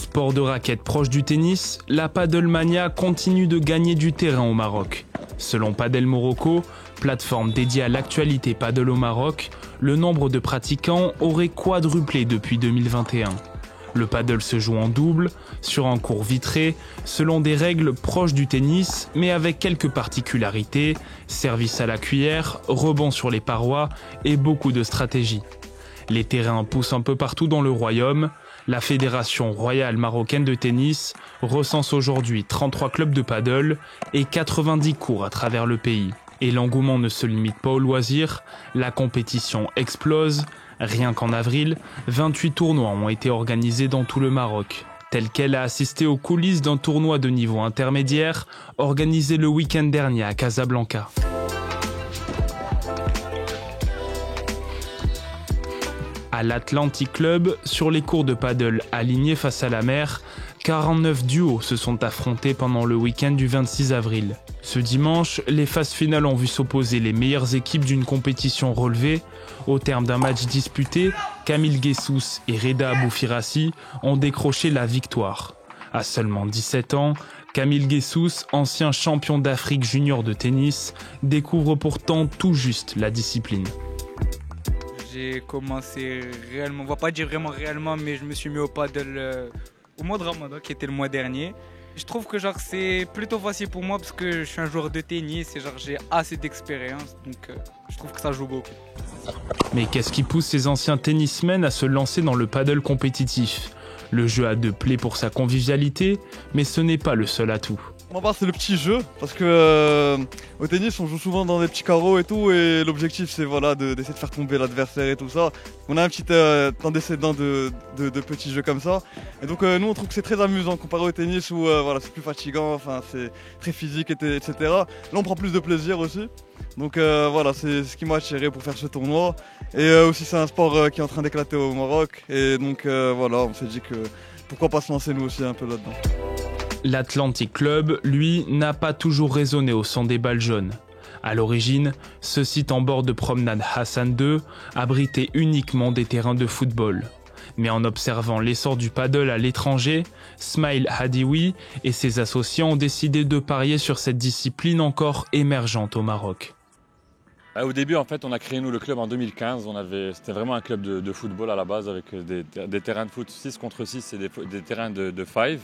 Sport de raquette proche du tennis, la Paddlemania continue de gagner du terrain au Maroc. Selon Padel Morocco, plateforme dédiée à l'actualité paddle au Maroc, le nombre de pratiquants aurait quadruplé depuis 2021. Le paddle se joue en double, sur un court vitré, selon des règles proches du tennis, mais avec quelques particularités, service à la cuillère, rebond sur les parois et beaucoup de stratégie. Les terrains poussent un peu partout dans le royaume. La Fédération royale marocaine de tennis recense aujourd'hui 33 clubs de paddle et 90 cours à travers le pays. Et l'engouement ne se limite pas au loisir, la compétition explose. Rien qu'en avril, 28 tournois ont été organisés dans tout le Maroc. Tel qu'elle a assisté aux coulisses d'un tournoi de niveau intermédiaire organisé le week-end dernier à Casablanca. À l'Atlantic Club, sur les cours de paddle alignés face à la mer, 49 duos se sont affrontés pendant le week-end du 26 avril. Ce dimanche, les phases finales ont vu s'opposer les meilleures équipes d'une compétition relevée. Au terme d'un match disputé, Camille Guessous et Reda Aboufirassi ont décroché la victoire. À seulement 17 ans, Camille Guessous, ancien champion d'Afrique junior de tennis, découvre pourtant tout juste la discipline. J'ai commencé réellement, on va pas dire vraiment réellement, mais je me suis mis au paddle au mois de Ramadan, qui était le mois dernier. Je trouve que c'est plutôt facile pour moi parce que je suis un joueur de tennis et j'ai assez d'expérience, donc je trouve que ça joue beaucoup. Mais qu'est-ce qui pousse ces anciens tennismen à se lancer dans le paddle compétitif ? Le jeu a de play pour sa convivialité, mais ce n'est pas le seul atout. Pour ma part, c'est le petit jeu, parce que au tennis, on joue souvent dans des petits carreaux et tout, et l'objectif, c'est d'essayer de faire tomber l'adversaire et tout ça. On a un petit antécédent de petits jeux comme ça. Et donc, nous, on trouve que c'est très amusant comparé au tennis où c'est plus fatigant, enfin, c'est très physique, etc. Là, on prend plus de plaisir aussi. Donc, c'est ce qui m'a attiré pour faire ce tournoi. Et aussi, c'est un sport qui est en train d'éclater au Maroc. Et donc, on s'est dit que pourquoi pas se lancer nous aussi un peu là-dedans. L'Atlantic Club, lui, n'a pas toujours résonné au son des balles jaunes. À l'origine, ce site en bord de promenade Hassan II abritait uniquement des terrains de football. Mais en observant l'essor du paddle à l'étranger, Smail Hadiwi et ses associés ont décidé de parier sur cette discipline encore émergente au Maroc. Au début, en fait, on a créé nous le club en 2015. C'était vraiment un club de football à la base avec des terrains de foot 6 contre 6 et des terrains de 5.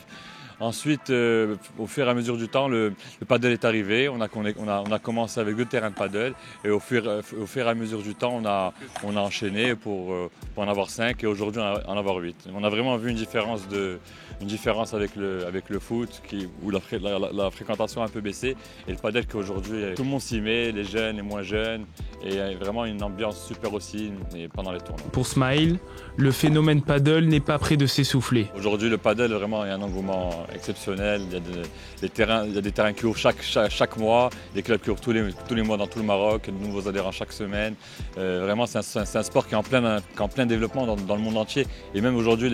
Ensuite, au fur et à mesure du temps, le paddle est arrivé. On a commencé avec 2 terrains de paddle et au fur et à mesure du temps, on a enchaîné pour en avoir 5 et aujourd'hui en avoir 8. On a vraiment vu une différence avec le foot où la fréquentation a un peu baissé et le paddle qu'aujourd'hui, tout le monde s'y met, les jeunes, les moins jeunes et vraiment une ambiance super aussi pendant les tournois. Pour Smail, le phénomène paddle n'est pas près de s'essouffler. Aujourd'hui, le paddle, vraiment, il y a un engouement exceptionnel. Il y a des terrains qui ouvrent chaque mois, des clubs qui ouvrent tous les mois dans tout le Maroc, de nouveaux adhérents chaque semaine. Vraiment, c'est un sport qui est en plein développement dans le monde entier. Et même aujourd'hui,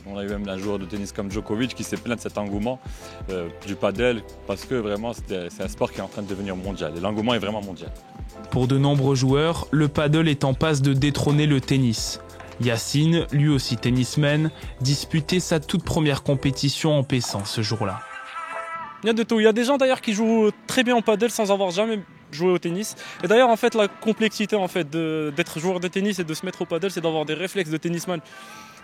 on a eu même un joueur de tennis comme Djokovic qui s'est plaint de cet engouement du paddle parce que vraiment, c'est un sport qui est en train de devenir mondial. Et l'engouement est vraiment mondial. Pour de nombreux joueurs, le paddle est en passe de détrôner le tennis. Yacine, lui aussi tennisman, disputait sa toute première compétition en paissant ce jour-là. Il y a de tout. Il y a des gens d'ailleurs qui jouent très bien au paddle sans avoir jamais joué au tennis. Et d'ailleurs, en fait, la complexité d'être joueur de tennis et de se mettre au paddle, c'est d'avoir des réflexes de tennisman.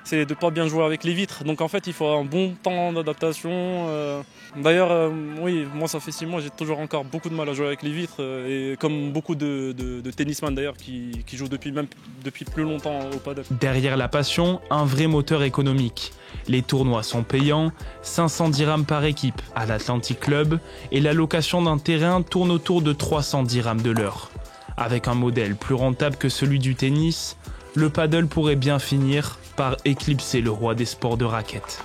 C'est de ne pas bien jouer avec les vitres. Donc en fait, il faut un bon temps d'adaptation. D'ailleurs, oui, moi ça fait 6 mois, j'ai toujours encore beaucoup de mal à jouer avec les vitres. Et comme beaucoup de tennisman d'ailleurs qui jouent depuis plus longtemps au paddle. Derrière la passion, un vrai moteur économique. Les tournois sont payants, 500 dirhams par équipe à l'Atlantic Club et la location d'un terrain tourne autour de 300 dirhams de l'heure. Avec un modèle plus rentable que celui du tennis, le paddle pourrait bien finir par éclipser le roi des sports de raquette.